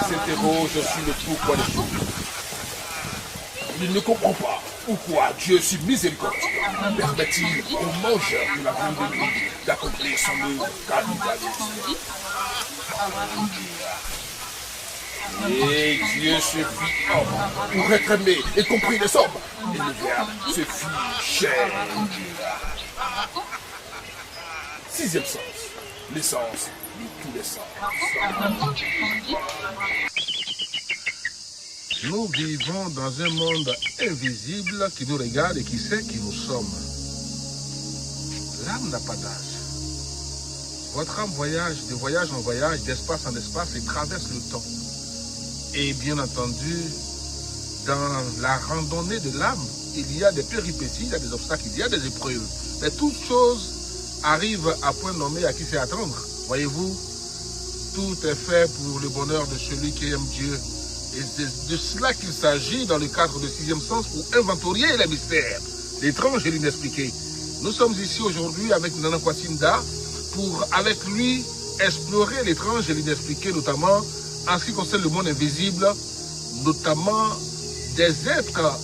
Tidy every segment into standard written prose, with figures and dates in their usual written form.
s'interroge sur le pourquoi des choses. Il ne comprend pas pourquoi Dieu, si miséricordieux, permet-il aux mangeurs de la viande de vie d'accomplir son œuvre capitaliste. Et Dieu se fit homme pour être aimé et compris des hommes. Et le Verbe se fit chair. Sixième sens, l'essence de tous les sens. Nous vivons dans un monde invisible qui nous regarde et qui sait qui nous sommes. L'âme n'a pas d'âge. Votre âme voyage de voyage en voyage, d'espace en espace et traverse le temps. Et bien entendu, dans la randonnée de l'âme, il y a des péripéties, il y a des obstacles, il y a des épreuves. Mais toutes choses arrivent à point nommé à qui sait attendre. Voyez-vous, tout est fait pour le bonheur de celui qui aime Dieu. Et c'est de cela qu'il s'agit dans le cadre du sixième sens pour inventorier les mystères, l'étrange et l'inexpliqué. Nous sommes ici aujourd'hui avec Nana Kwasinda pour, avec lui, explorer l'étrange et l'inexpliqué, notamment en ce qui concerne le monde invisible, notamment des êtres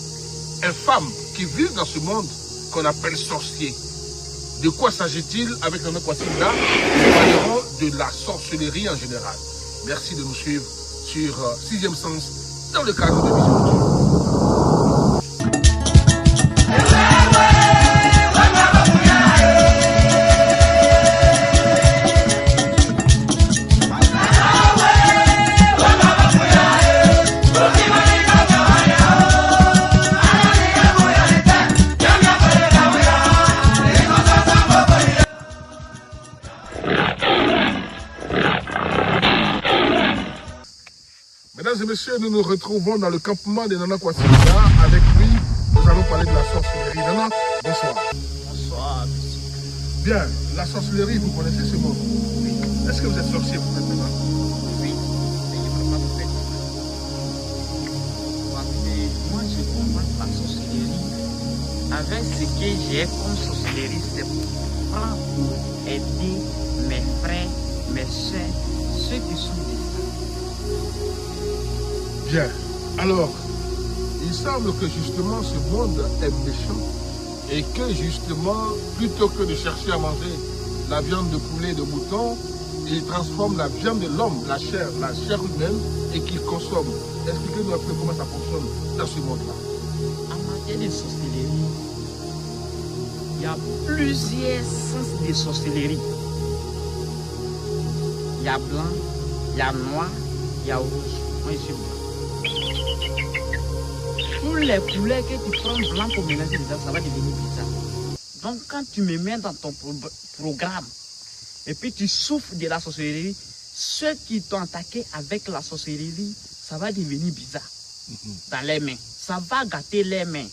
infâmes qui vivent dans ce monde qu'on appelle sorciers. De quoi s'agit-il avec Nana Kwasinda? Nous parlerons de la sorcellerie en général. Merci de nous suivre sur Sixième Sens dans le cadre de Vision de Dieu. Mesdames et messieurs, nous nous retrouvons dans le campement de Nana Kwasinda. Avec lui, nous allons parler de la sorcellerie. Nana, bonsoir. Bonsoir, monsieur. Bien, la sorcellerie, vous connaissez ce mot? Oui. Est-ce que vous êtes sorcier, vous faites maintenant? Oui, mais je ne peux pas vous faire. Parce que moi, je commence la sorcellerie avec ce que j'ai comme sorcellerie, c'est prendre pour aider mes frères, mes soeurs, ceux qui sont des saints. Bien. Alors, il semble que justement ce monde est méchant et que justement, plutôt que de chercher à manger la viande de poulet et de mouton, il transforme la viande de l'homme, la chair humaine, et qu'il consomme. Expliquez-nous un peu comment ça fonctionne dans ce monde-là. En matière de sorcellerie, il y a plusieurs sens de sorcellerie. Il y a blanc, il y a noir, il y a rouge. Moi, je suis blanc. Tous les poulets que tu prends blanc pour mélanger dedans, ça va devenir bizarre. Donc quand tu me mets dans ton programme et puis tu souffres de la sorcellerie, ceux qui t'ont attaqué avec la sorcellerie, ça va devenir bizarre dans les mains. Ça va gâter les mains.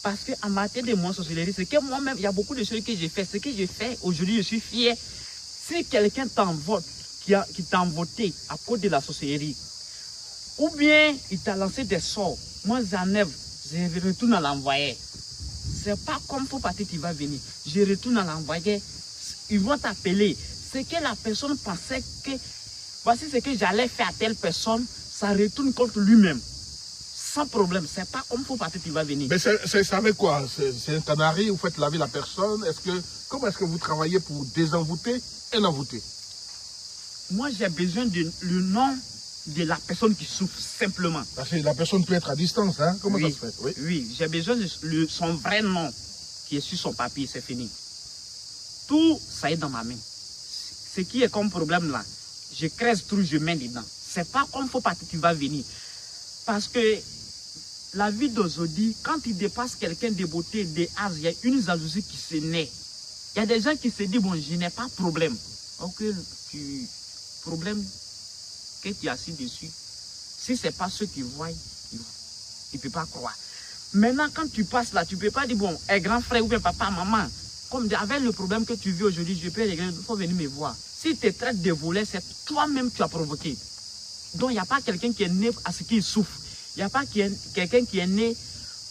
Parce qu'en matière de mon sorcellerie, c'est que moi-même, il y a beaucoup de choses que j'ai fait. Ce que j'ai fait, aujourd'hui, je suis fier. Si quelqu'un t'envoie, qui t'a voté à cause de la sorcellerie, ou bien il t'a lancé des sorts, moi j'enlève, je retourne à l'envoyer. C'est pas comme faut partir, tu vas venir. Je retourne à l'envoyer, ils vont t'appeler. C'est que la personne pensait que voici ce que j'allais faire à telle personne, ça retourne contre lui-même. Sans problème, c'est pas comme faut partir, tu vas venir. Mais c'est avec quoi? C'est un canari, vous faites laver la personne. Comment est-ce que vous travaillez pour désenvoûter et l'envoûter? Moi j'ai besoin du nom de la personne qui souffre, simplement. Parce que la personne peut être à distance, hein? Comment ça se fait? Oui, oui, j'ai besoin de son vrai nom qui est sur son papier, c'est fini. Tout ça est dans ma main. Ce qui est comme problème là, je crève tout, je mets dedans. C'est pas comme faut partir, tu vas venir. Parce que la vie d'aujourd'hui, quand il dépasse quelqu'un de beauté, de âge, il y a une jalousie qui se naît. Il y a des gens qui se disent, bon, je n'ai pas de problème. Ok, problème que tu as assis dessus. Si ce n'est pas ceux qui voient, ils ne peuvent pas croire. Maintenant, quand tu passes là, tu ne peux pas dire, bon, un grand frère ou bien papa, maman, comme avec le problème que tu vis aujourd'hui, je peux régler, il faut venir me voir. Si tu traites de voler, c'est toi-même qui as provoqué. Donc, il n'y a pas quelqu'un qui est né à ce qu'il souffre. Il n'y a pas quelqu'un qui est né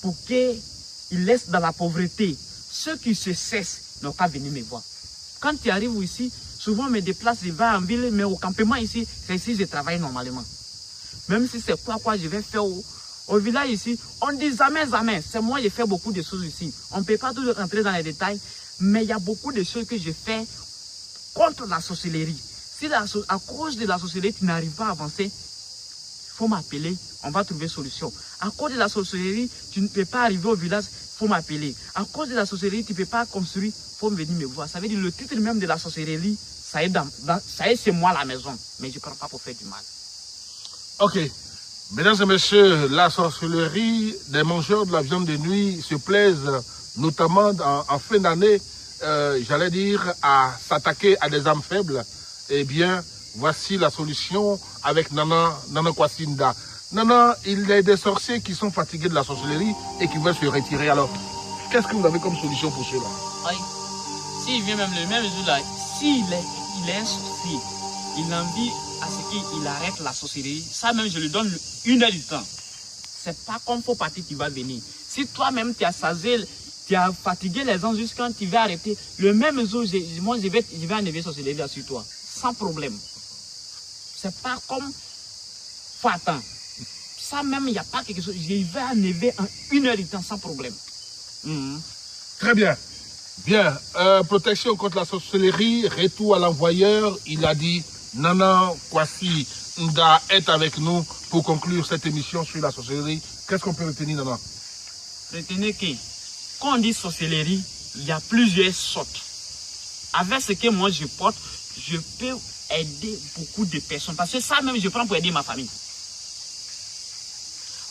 pour qu'il laisse dans la pauvreté. Ceux qui se cessent n'ont pas venir me voir. Quand tu arrives ici, souvent je me déplace, je vais en ville, mais au campement ici, c'est ici que je travaille normalement. Même si c'est quoi je vais faire au village ici, on dit jamais, jamais. C'est moi qui fais beaucoup de choses ici. On ne peut pas tout rentrer dans les détails, mais il y a beaucoup de choses que je fais contre la sorcellerie. Si à cause de la sorcellerie, tu n'arrives pas à avancer, il faut m'appeler, on va trouver solution. À cause de la sorcellerie, tu ne peux pas arriver au village, il faut m'appeler. À cause de la sorcellerie, tu ne peux pas construire, il faut venir me voir. Ça veut dire le titre même de la sorcellerie, ça est c'est moi la maison, mais je ne prends pas pour faire du mal. Ok. Mesdames et messieurs, la sorcellerie des mangeurs de la viande de nuit se plaisent, notamment en fin d'année, j'allais dire, à s'attaquer à des âmes faibles. Eh bien, voici la solution avec Nana Kwasinda. Nana, il y a des sorciers qui sont fatigués de la sorcellerie et qui veulent se retirer. Alors, qu'est-ce que vous avez comme solution pour cela? Oui. S'il vient même le même jour là, s'il est un sorcier, il a envie à ce qu'il arrête la sorcellerie, ça même je lui donne 1 heure du temps. C'est pas comme faux parti qui va venir. Si toi-même tu as sazé, tu as fatigué les gens jusqu'à quand tu vas arrêter, le même jour, moi je vais enlever sorcellerie sur toi. Sans problème. C'est pas comme faut attendre. Ça même, il n'y a pas quelque chose. Je vais enlever en 1 heure de temps sans problème. Très bien. Bien. Protection contre la sorcellerie, retour à l'envoyeur. Il a dit Nana Kwasinda est avec nous pour conclure cette émission sur la sorcellerie. Qu'est-ce qu'on peut retenir, Nana? Retenez que quand on dit sorcellerie, il y a plusieurs sortes. Avec ce que moi je porte, je peux aider beaucoup de personnes. Parce que ça même, je prends pour aider ma famille.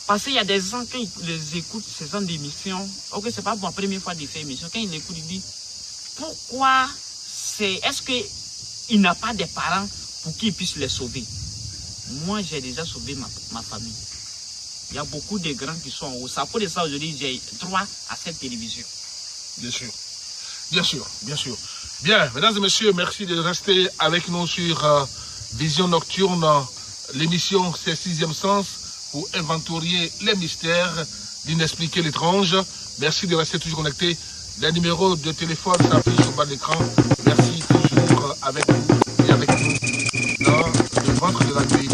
Parce qu'il y a des gens, quand ils les écoutent, ces gens d'émission, ok, c'est pas pour la première fois de faire émission, quand ils l'écoutent, ils disent, pourquoi est-ce qu'il n'a pas de parents pour qu'ils puissent les sauver? Moi, j'ai déjà sauvé ma famille. Il y a beaucoup de grands qui sont en haut. Ça, pour ça, aujourd'hui, j'ai droit à cette télévision. Bien sûr. Bien sûr, bien sûr. Bien, mesdames et messieurs, merci de rester avec nous sur Vision Nocturne. L'émission, c'est 6e sens pour inventorier les mystères d'inexpliquer l'étrange. Merci de rester toujours connecté. Les numéros de téléphone s'affichent au bas de l'écran. Merci toujours avec vous et avec nous dans le ventre de la nuit.